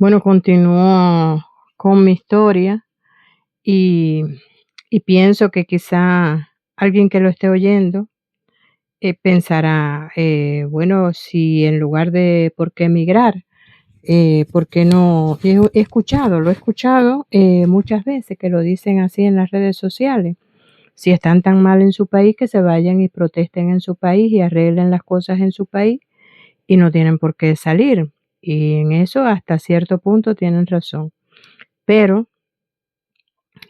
Bueno, continúo con mi historia y, y pienso que quizá alguien que lo esté oyendo pensará, bueno, si en lugar de por qué emigrar, ¿por qué no? He escuchado, lo he escuchado muchas veces que lo dicen así en las redes sociales. Si están tan mal en su país, que se vayan y protesten en su país y arreglen las cosas en su país y no tienen por qué salir. Y en eso hasta cierto punto tienen razón. Pero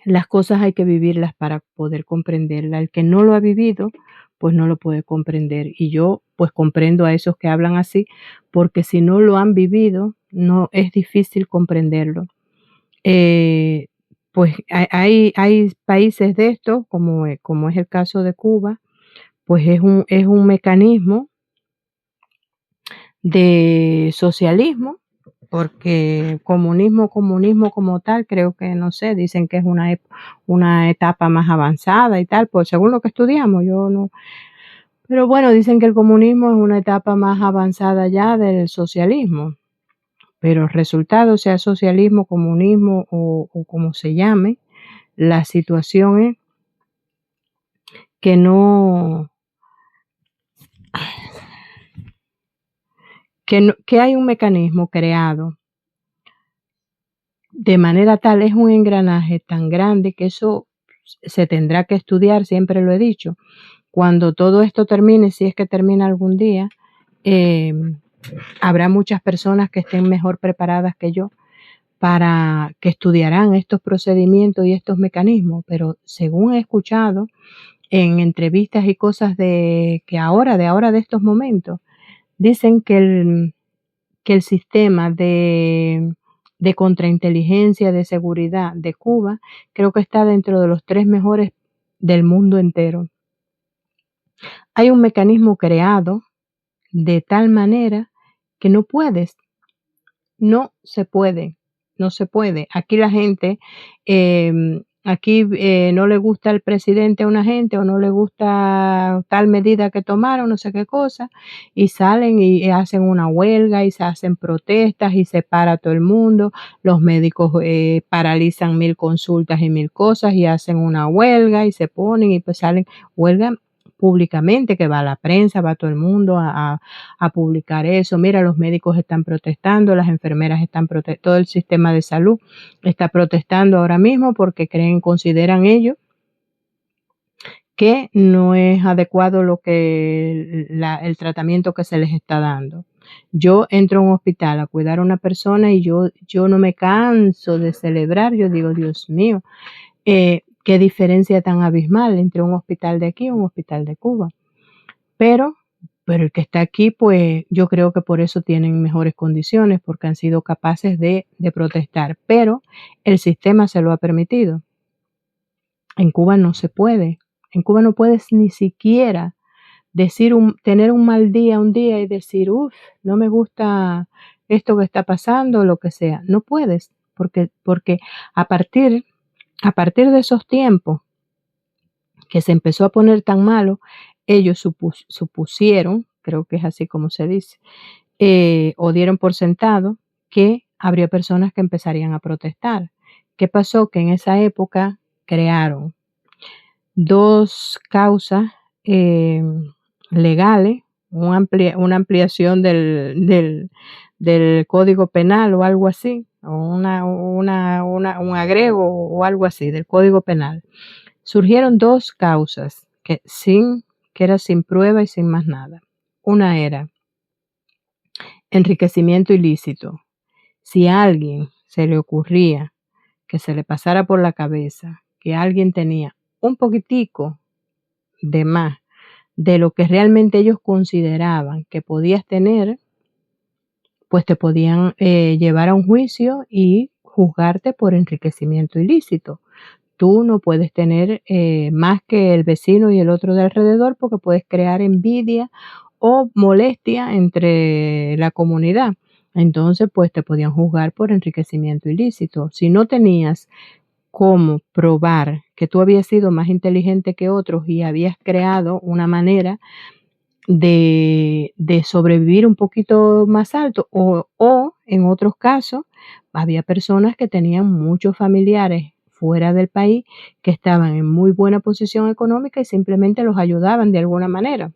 las cosas hay que vivirlas para poder comprenderlas. El que no lo ha vivido, pues no lo puede comprender. Y yo, pues comprendo a esos que hablan así, porque si no lo han vivido, no es difícil comprenderlo. Eh, pues hay países de estos, como es el caso de Cuba, pues es un mecanismo de socialismo, porque comunismo como tal, creo que, no sé, dicen que es una etapa más avanzada y tal, pues según lo que estudiamos, yo no, pero bueno, dicen que el comunismo es una etapa más avanzada ya del socialismo, pero el resultado, sea socialismo, comunismo o como se llame, la situación es que no, que hay un mecanismo creado de manera tal, es un engranaje tan grande que eso se tendrá que estudiar, siempre lo he dicho. Cuando todo esto termine, si es que termina algún día, eh, habrá muchas personas que estén mejor preparadas que yo para que estudiarán estos procedimientos y estos mecanismos, pero según he escuchado en entrevistas y cosas de estos momentos, dicen que el sistema de contrainteligencia, de seguridad de Cuba, creo que está dentro de los 3 mejores del mundo entero. Hay un mecanismo creado de tal manera que no se puede. Aquí la gente, no le gusta el presidente a una gente o no le gusta tal medida que tomaron, no sé qué cosa, y salen y hacen una huelga y se hacen protestas y se para todo el mundo. Los médicos paralizan 1000 consultas y 1000 cosas y hacen una huelga y se ponen y pues salen huelga públicamente, que va a la prensa, va todo el mundo a publicar eso. Mira, los médicos están protestando, las enfermeras están protestando, todo el sistema de salud está protestando ahora mismo porque consideran ellos que no es adecuado el tratamiento que se les está dando. Yo entro a un hospital a cuidar a una persona y yo no me canso de celebrar, yo digo, Dios mío, qué diferencia tan abismal entre un hospital de aquí y un hospital de Cuba. Pero el que está aquí, pues yo creo que por eso tienen mejores condiciones, porque han sido capaces de protestar, pero el sistema se lo ha permitido. En Cuba no se puede. En Cuba no puedes ni siquiera tener un mal día un día y decir, uff, no me gusta esto que está pasando, lo que sea. No puedes, porque a partir, a partir de esos tiempos que se empezó a poner tan malo, ellos supusieron, creo que es así como se dice, o dieron por sentado que habría personas que empezarían a protestar. ¿Qué pasó? Que en esa época crearon 2 causas legales, una ampliación del Código Penal o algo así, o un agrego o algo así del Código Penal. Surgieron 2 causas que era sin prueba y sin más nada. Una era enriquecimiento ilícito. Si a alguien se le ocurría que se le pasara por la cabeza que alguien tenía un poquitico de más de lo que realmente ellos consideraban que podías tener, pues te podían llevar a un juicio y juzgarte por enriquecimiento ilícito. Tú no puedes tener más que el vecino y el otro de alrededor porque puedes crear envidia o molestia entre la comunidad. Entonces, pues te podían juzgar por enriquecimiento ilícito. Si no tenías cómo probar que tú habías sido más inteligente que otros y habías creado una manera de sobrevivir un poquito más alto o en otros casos, había personas que tenían muchos familiares fuera del país que estaban en muy buena posición económica y simplemente los ayudaban de alguna manera.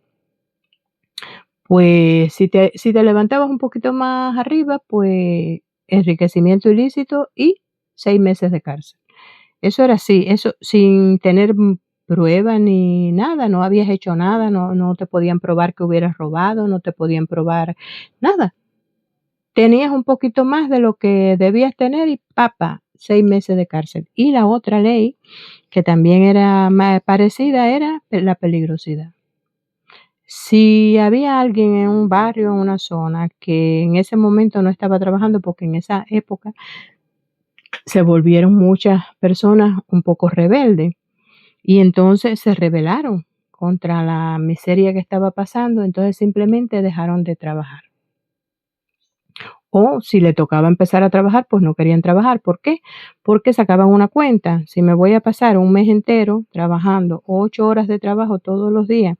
Pues si te levantabas un poquito más arriba, pues enriquecimiento ilícito y 6 meses de cárcel. Eso era así, eso sin tener, prueba ni nada, no habías hecho nada, no te podían probar que hubieras robado, no te podían probar nada. Tenías un poquito más de lo que debías tener y 6 meses de cárcel. Y la otra ley, que también era parecida, era la peligrosidad. Si había alguien en un barrio, en una zona, que en ese momento no estaba trabajando, porque en esa época se volvieron muchas personas un poco rebeldes, y entonces se rebelaron contra la miseria que estaba pasando, entonces simplemente dejaron de trabajar. O si le tocaba empezar a trabajar, pues no querían trabajar. ¿Por qué? Porque sacaban una cuenta. Si me voy a pasar un mes entero trabajando 8 horas de trabajo todos los días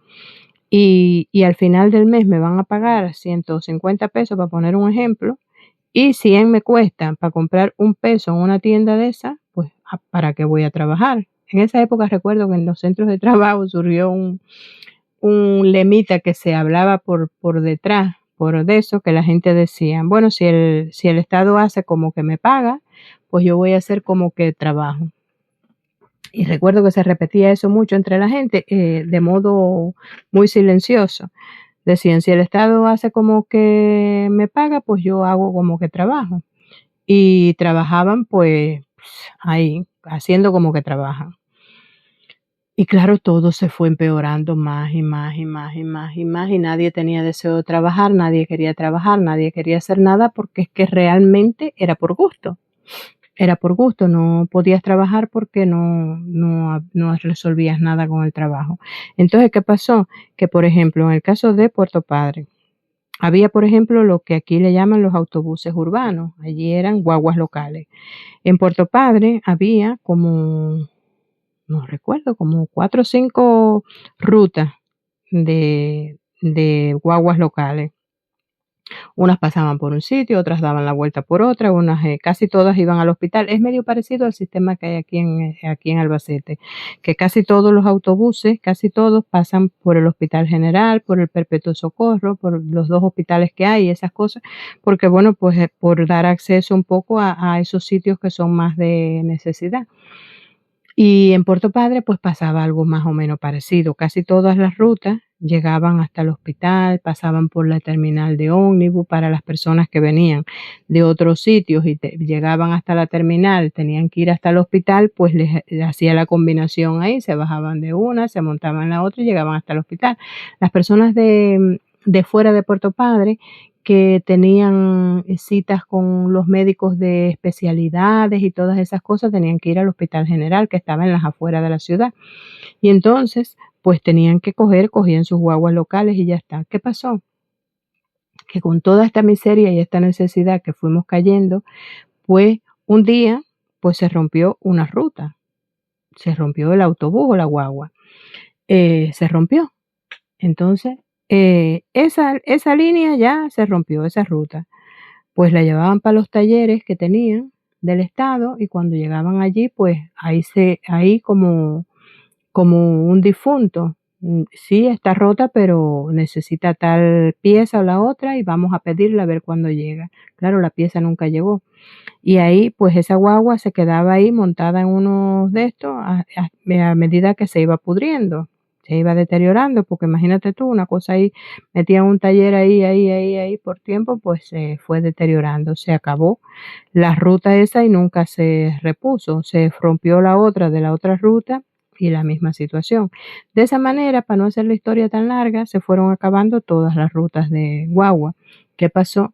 y al final del mes me van a pagar 150 pesos, para poner un ejemplo, y 100 me cuesta para comprar un peso en una tienda de esas, pues ¿para qué voy a trabajar? En esa época recuerdo que en los centros de trabajo surgió un lemita que se hablaba por detrás, por de eso, que la gente decía, bueno, si el Estado hace como que me paga, pues yo voy a hacer como que trabajo. Y recuerdo que se repetía eso mucho entre la gente, de modo muy silencioso. Decían, si el Estado hace como que me paga, pues yo hago como que trabajo. Y trabajaban pues ahí, haciendo como que trabajan. Y claro, todo se fue empeorando más y más y más y más y más, y nadie tenía deseo de trabajar, nadie quería hacer nada, porque es que realmente era por gusto, no podías trabajar porque no resolvías nada con el trabajo. Entonces, ¿qué pasó? Que, por ejemplo, en el caso de Puerto Padre, había, por ejemplo, lo que aquí le llaman los autobuses urbanos, allí eran guaguas locales. En Puerto Padre había como, no recuerdo, como 4 o 5 rutas de guaguas locales. Unas pasaban por un sitio, otras daban la vuelta por otra, unas, casi todas iban al hospital. Es medio parecido al sistema que hay aquí en Albacete, que casi todos los autobuses, casi todos pasan por el Hospital General, por el Perpetuo Socorro, por los 2 hospitales que hay y esas cosas, porque bueno, pues, por dar acceso un poco a esos sitios que son más de necesidad. Y en Puerto Padre, pues pasaba algo más o menos parecido. Casi todas las rutas llegaban hasta el hospital, pasaban por la terminal de ómnibus para las personas que venían de otros sitios y llegaban hasta la terminal, tenían que ir hasta el hospital, pues les hacía la combinación ahí, se bajaban de una, se montaban en la otra y llegaban hasta el hospital. Las personas de fuera de Puerto Padre, que tenían citas con los médicos de especialidades y todas esas cosas, tenían que ir al Hospital General, que estaba en las afueras de la ciudad. Y entonces, pues tenían que cogían sus guaguas locales y ya está. ¿Qué pasó? Que con toda esta miseria y esta necesidad que fuimos cayendo, pues un día, pues se rompió una ruta, se rompió el autobús o la guagua, se rompió. Entonces, esa línea ya se rompió, esa ruta. Pues la llevaban para los talleres que tenían del estado, y cuando llegaban allí, pues ahí como un difunto, sí, está rota, pero necesita tal pieza o la otra y vamos a pedirla a ver cuándo llega. Claro, la pieza nunca llegó. Y ahí, pues esa guagua se quedaba ahí montada en uno de estos a medida que se iba pudriendo, se iba deteriorando, porque imagínate tú, una cosa ahí, metían un taller ahí por tiempo, pues se fue deteriorando, se acabó la ruta esa y nunca se repuso, se rompió la otra de la otra ruta y la misma situación. De esa manera, para no hacer la historia tan larga, se fueron acabando todas las rutas de guagua. ¿Qué pasó?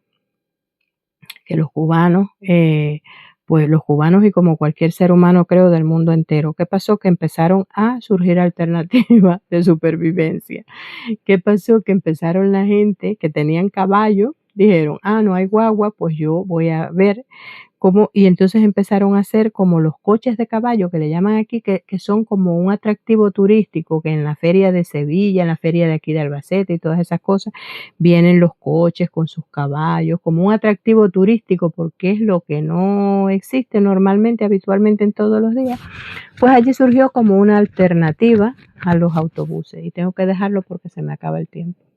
Que los cubanos, pues los cubanos y como cualquier ser humano creo del mundo entero, ¿qué pasó? Que empezaron a surgir alternativas de supervivencia. ¿Qué pasó? Que empezaron la gente que tenían caballo, dijeron, no hay guagua, pues yo voy a ver Y entonces empezaron a hacer como los coches de caballo, que le llaman aquí, que son como un atractivo turístico, que en la feria de Sevilla, en la feria de aquí de Albacete y todas esas cosas, vienen los coches con sus caballos, como un atractivo turístico, porque es lo que no existe normalmente, habitualmente en todos los días. Pues allí surgió como una alternativa a los autobuses y tengo que dejarlo porque se me acaba el tiempo.